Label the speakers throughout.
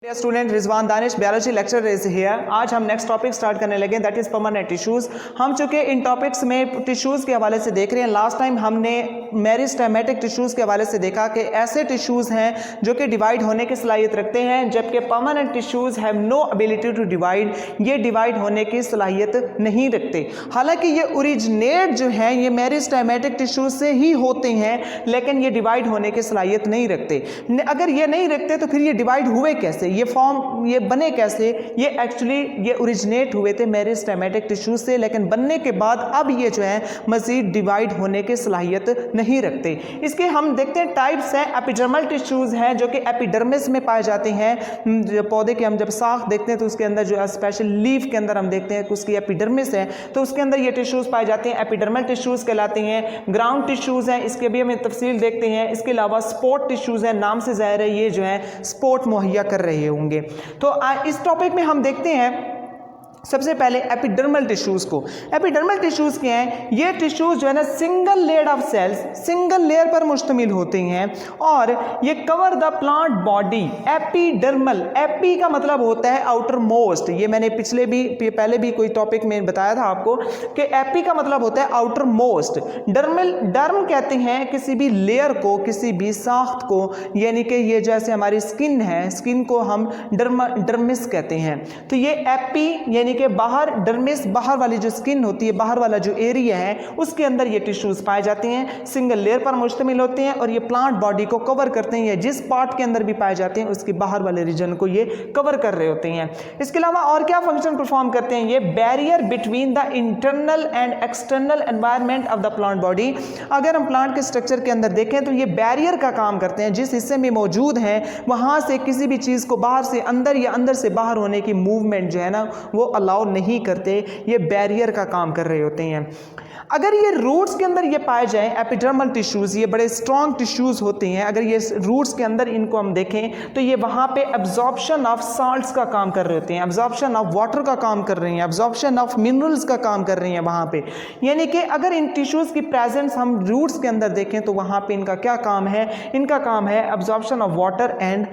Speaker 1: Student Rizwan Danish biology lecture is here. आज हम next topic start करने लगे, दैट इज परमानेंट टिश्यूज। हम चूंकि इन टॉपिक्स में टिश्यूज के हवाले से देख रहे हैं। लास्ट टाइम हमने मेरिस्टेमेटिक टिश्यूज के हवाले से देखा कि ऐसे टिश्यूज हैं जो कि डिवाइड होने की सलाहियत रखते हैं, जबकि permanent tissues have no ability to divide, ये डिवाइड होने की सलाहियत नहीं रखते। हालांकि ये ओरिजिनेट जो है ये मेरिस्टेमेटिक टिश्यूज से ही होते हैं, लेकिन ये डिवाइड होने की सलाहियत नहीं रखते। अगर ये नहीं रखते तो फिर ये डिवाइड हुए कैसे, ये फॉर्म ये बने कैसे? ये एक्चुअली ये ओरिजिनेट हुए थे मेरिस्टेमेटिक टिश्यूज से, लेकिन बनने के बाद अब ये जो है मजीद डिवाइड होने की सलाहियत नहीं रखते। इसके हम देखते हैं टाइप्स हैं। एपिडर्मल टिश्यूज हैं जो कि एपिडर्मिस में पाए जाते हैं। जो पौधे के हम जब साख देखते हैं तो उसके अंदर जो है स्पेशल लीफ के अंदर हम देखते हैं कि उसकी एपिडर्मिस है, तो उसके अंदर ये टिश्यूज पाए जाते हैं, एपिडर्मल टिश्यूज कहलाते हैं। ग्राउंड टिश्यूज हैं, इसके भी हम तफसील देखते हैं। इसके अलावा स्पोर्ट टिश्यूज हैं, नाम से जाहिर है ये जो है स्पोर्ट मुहैया कर रहे होंगे। तो इस टॉपिक में हम देखते हैं सबसे पहले एपिडर्मल टिश्यूज को। एपिडर्मल टिश्यूज क्या हैं? ये टिश्यूज जो है ना single layer of cells, single layer पर मुश्तमिल होते हैं और ये cover the plant body. Epidermal, epi का मतलब होता है आउटर मोस्ट। ये मैंने पहले भी कोई टॉपिक में बताया था आपको कि एपी का मतलब होता है आउटर मोस्ट। डर्म कहते हैं किसी भी लेयर को, किसी भी साख्त को, यानी कि ये जैसे हमारी स्किन है, स्किन को हम डर्मिस कहते हैं। तो ये एपी यानी कि बाहर, डर्मिस बाहर वाली जो स्किन होती है, बाहर वाला जो एरिया है, उसके अंदर ये टिश्यूज पाए जाते हैं। सिंगल लेयर पर मुश्तमिल होते हैं और ये प्लांट बॉडी को कवर करते हैं, या जिस पार्ट के अंदर भी पाए जाते हैं उसके बाहर वाले रीजन को ये कवर कर रहे होते हैं। इसके अलावा और क्या फंक्शन परफॉर्म करते हैं? ये barrier between the internal and external environment of the plant body. अगर हम प्लांट के स्ट्रक्चर के अंदर देखें तो ये बैरियर का काम करते हैं। जिस हिस्से में मौजूद हैं वहां से किसी भी चीज को बाहर से अंदर या अंदर से बाहर होने की मूवमेंट जो है ना वो अलाउ नहीं करते, ये बैरियर का काम कर रहे होते हैं। अगर ये रूट्स के अंदर ये पाए जाएं एपिडर्मल टिश्यूज, ये बड़े स्ट्रॉन्ग टिश्यूज होते हैं। अगर ये रूट्स के अंदर इनको हम देखें तो ये वहाँ पे एब्जॉर्प्शन ऑफ साल्ट्स का काम कर रहे होते हैं, एब्जॉर्प्शन ऑफ वाटर का काम कर रहे हैं, एब्जॉर्प्शन ऑफ मिनरल्स का काम कर रही हैं वहाँ पे। यानी कि अगर इन टिश्यूज की प्रेजेंस हम रूट्स के अंदर देखें तो वहाँ पे इनका क्या काम है? इनका काम है absorption of water and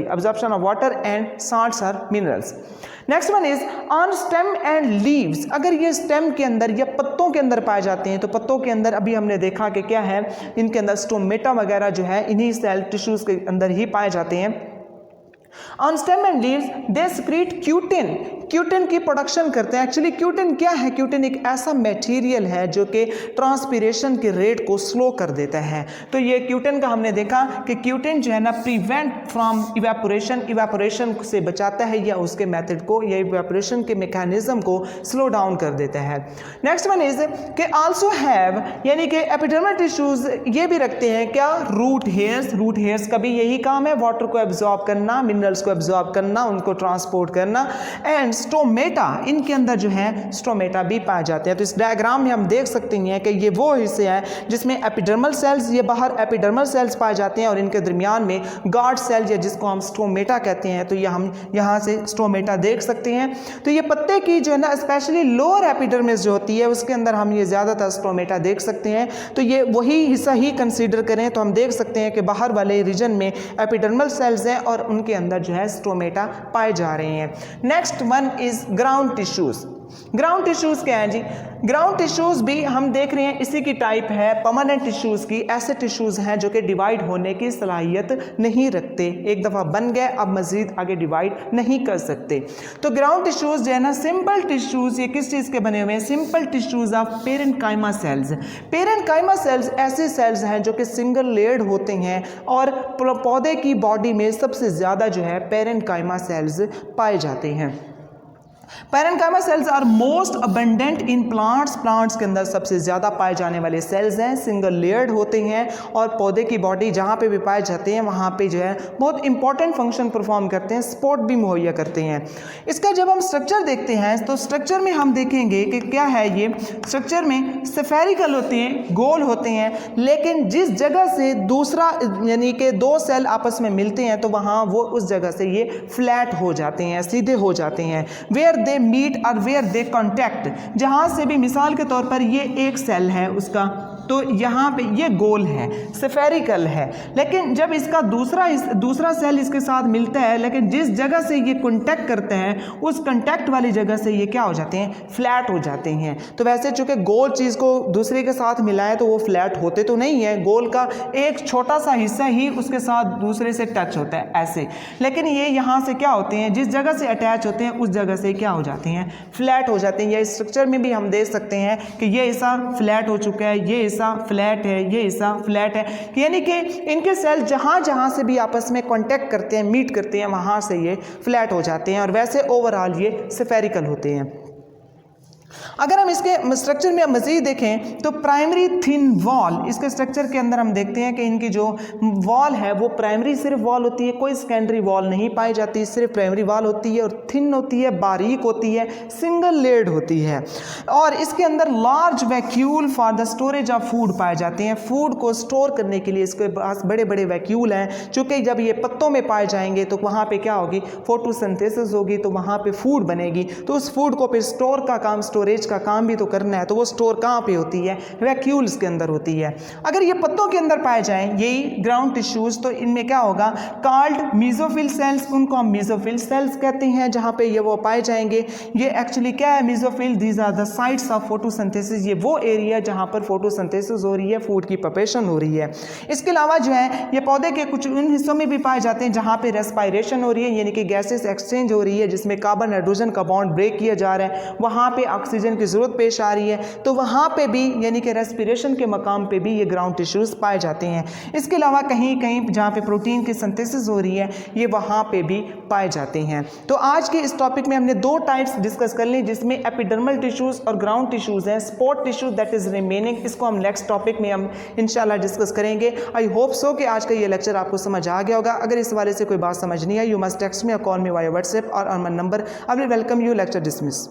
Speaker 1: absorption of water and salts और minerals. Next one is on stem and leaves. अगर ये स्टेम के अंदर या पत्तों के अंदर पाए जाते हैं तो पत्तों के अंदर अभी हमने देखा कि क्या है, इनके अंदर स्टोमेटा वगैरह जो है इन्हीं सेल टिश्यूज के अंदर ही पाए जाते हैं। On stem and leaves they secrete cutin, cutin की प्रोडक्शन करते हैं। एक्चुअली क्यूटिन क्या है? क्यूटिन एक ऐसा मटेरियल है जो कि ट्रांसपीरेशन के रेट को स्लो कर देता है। तो ये क्यूटिन का हमने देखा कि क्यूटिन जो है ना प्रिवेंट फ्रॉम इवेपोरेशन, इवेपोरेशन से बचाता है या उसके मेथड को या इवेपोरेशन के मैकेनिज्म को स्लो डाउन कर देता है। नेक्स्ट वन इज कि आल्सो हैव, यानी कि एपिडर्मल टिश्यूज ये भी रखते हैं क्या? Root hairs. रूट हेयर्स का भी यही काम है, वाटर को एब्जॉर्ब करना, मिनरल्स को एब्जॉर्ब करना, उनको ट्रांसपोर्ट करना। एंड स्टोमेटा, इनके अंदर जो है स्टोमेटा भी पाए जाते हैं। तो इस डायग्राम में हम देख सकते हैं कि ये वो हिस्से हैं जिसमें एपिडर्मल सेल्स, ये बाहर एपिडर्मल सेल्स पाए जाते हैं और इनके दरमियान में गार्ड सेल या जिसको हम स्टोमेटा कहते हैं। तो ये हम यहाँ से स्टोमेटा देख सकते हैं। तो ये पत्ते की जो है ना स्पेशली लोअर एपिडर्मिस जो होती है उसके अंदर हम ये ज़्यादातर स्टोमेटा देख सकते हैं। तो ये वही हिस्सा ही कंसीडर करें तो हम देख सकते हैं कि बाहर वाले रीजन में एपिडर्मल सेल्स हैं और उनके अंदर जो है स्टोमेटा पाए जा रहे हैं। Next one is ground tissues. Ground tissues क्या है जी? ग्राउंड टिश्यूज भी हम देख रहे हैं इसी की टाइप है परमानेंट टिश्यूज की। ऐसे टिश्यूज हैं जो कि डिवाइड होने की सलाहियत नहीं रखते, एक दफ़ा बन गए अब मजीद आगे डिवाइड नहीं कर सकते। तो ग्राउंड टिश्यूज जो है ना सिंपल टिश्यूज, ये किस चीज़ के बने हुए हैं? Simple tissues of parenchyma cells. Parenchyma cells ऐसे सेल्स हैं जो कि सिंगल लेयर्ड होते हैं और पौधे की बॉडी में सबसे ज़्यादा जो है पेरेन्काइमा सेल्स पाए जाते हैं। Parenchyma cells are most abundant in plants. Plants के अंदर सबसे ज़्यादा पाए जाने वाले सेल्स हैं, सिंगल लेयर्ड होते हैं और पौधे की बॉडी जहाँ पे भी पाए जाते हैं वहाँ पे जो है बहुत इंपॉर्टेंट फंक्शन परफॉर्म करते हैं, सपोर्ट भी मुहैया करते हैं। इसका जब हम स्ट्रक्चर देखते हैं तो स्ट्रक्चर में हम देखेंगे कि क्या है, ये स्ट्रक्चर में स्फेरिकल होते हैं, गोल होते हैं, लेकिन जिस जगह से दूसरा यानी कि दो सेल आपस में मिलते हैं तो वहाँ वो उस जगह से ये फ्लैट हो जाते हैं, सीधे हो जाते हैं। वेयर दे मीट और वेयर दे कॉन्टैक्ट, जहाँ से भी मिसाल के तौर पर ये एक सेल है उसका तो यहाँ पे ये गोल है, स्फेरिकल है, लेकिन जब इसका दूसरा सेल इसके साथ मिलता है, लेकिन जिस जगह से ये कॉन्टैक्ट करते हैं उस कॉन्टैक्ट वाली जगह से ये क्या हो जाते हैं, फ्लैट हो जाते हैं। तो वैसे चूंकि गोल चीज़ को दूसरे के साथ मिलाएं तो वो फ्लैट होते तो नहीं है, गोल का एक छोटा सा हिस्सा ही उसके साथ दूसरे से टच होता है ऐसे, लेकिन ये यहाँ से क्या होते हैं, जिस जगह से अटैच होते हैं उस जगह से क्या हो जाते हैं, फ्लैट हो जाते हैं। या स्ट्रक्चर में भी हम देख सकते हैं कि ये हिस्सा फ्लैट हो चुका है, ये हिस्सा फ्लैट है, ये हिस्सा फ्लैट है, यानी कि इनके सेल जहाँ से भी आपस में कॉन्टैक्ट करते हैं, मीट करते हैं, वहाँ से ये फ्लैट हो जाते हैं और वैसे ओवरऑल ये स्फेरिकल होते हैं। अगर हम इसके स्ट्रक्चर में मज़ीद देखें तो प्राइमरी थिन वॉल, इसके स्ट्रक्चर के अंदर हम देखते हैं कि इनकी जो वॉल है वो प्राइमरी सिर्फ वॉल होती है, कोई सेकेंडरी वॉल नहीं पाई जाती, सिर्फ प्राइमरी वॉल होती है और थिन होती है, बारीक होती है, सिंगल लेयर्ड होती है और इसके अंदर large vacuole for the storage of food पाए जाते हैं। फूड को स्टोर करने के लिए इसके पास बड़े बड़े वैक्यूल हैं, चूँकि जब ये पत्तों में पाए जाएंगे तो वहाँ पर क्या होगी, फोटोसिंथेसिस होगी, तो वहाँ पर फूड बनेगी, तो उस फूड को फिर स्टोर का काम, स्टोरेज का काम भी तो करना है, तो वो स्टोर कहाँ पे होती है, वैक्यूल्स के अंदर होती है। अगर ये पत्तों के अंदर पाए जाएं यही ग्राउंड टिश्यूज, तो इनमें क्या होगा, कॉल्ड मेसोफिल सेल्स, उनको हम मेसोफिल सेल्स कहते हैं, जहाँ पे ये वो पाए जाएंगे। ये एक्चुअली क्या है, mesophyll, these are the sites of photosynthesis, ये वो एरिया जहाँ पर फोटोसिंथेसिस हो रही है, फूड की प्रिपरेशन हो रही है। इसके अलावा जो है ये पौधे के कुछ उन हिस्सों में भी पाए जाते हैं जहाँ पे रेस्पायरेशन हो रही है, यानी कि गैसेस एक्सचेंज हो रही है, जिसमें कार्बन नाइट्रोजन का बॉन्ड ब्रेक किया जा रहा है, वहाँ पे ऑक्सीजन की ज़रूरत पेश आ रही है, तो वहाँ पे भी यानी कि रेस्पिरेशन के मकाम पे भी ये ग्राउंड टिश्यूज़ पाए जाते हैं। इसके अलावा कहीं कहीं जहाँ पे प्रोटीन की सिंथेसिस हो रही है ये वहाँ पे भी पाए जाते हैं। तो आज के इस टॉपिक में हमने दो टाइप्स डिस्कस कर ली, जिसमें एपिडर्मल टिश्यूज़ और ग्राउंड टिश्यूज़ हैं। Spot tissue that is remaining, इसको हम नेक्स्ट टॉपिक में हम इंशाल्लाह डिस्कस करेंगे। आई होप सो कि आज का ये लेक्चर आपको समझ आ गया होगा। अगर इस वाले से कोई बात समझ नहीं आई, यू मस्ट टेक्स्ट मी और कॉल मी वाया व्हाट्सएप और on my number. I will welcome you. Lecture dismiss.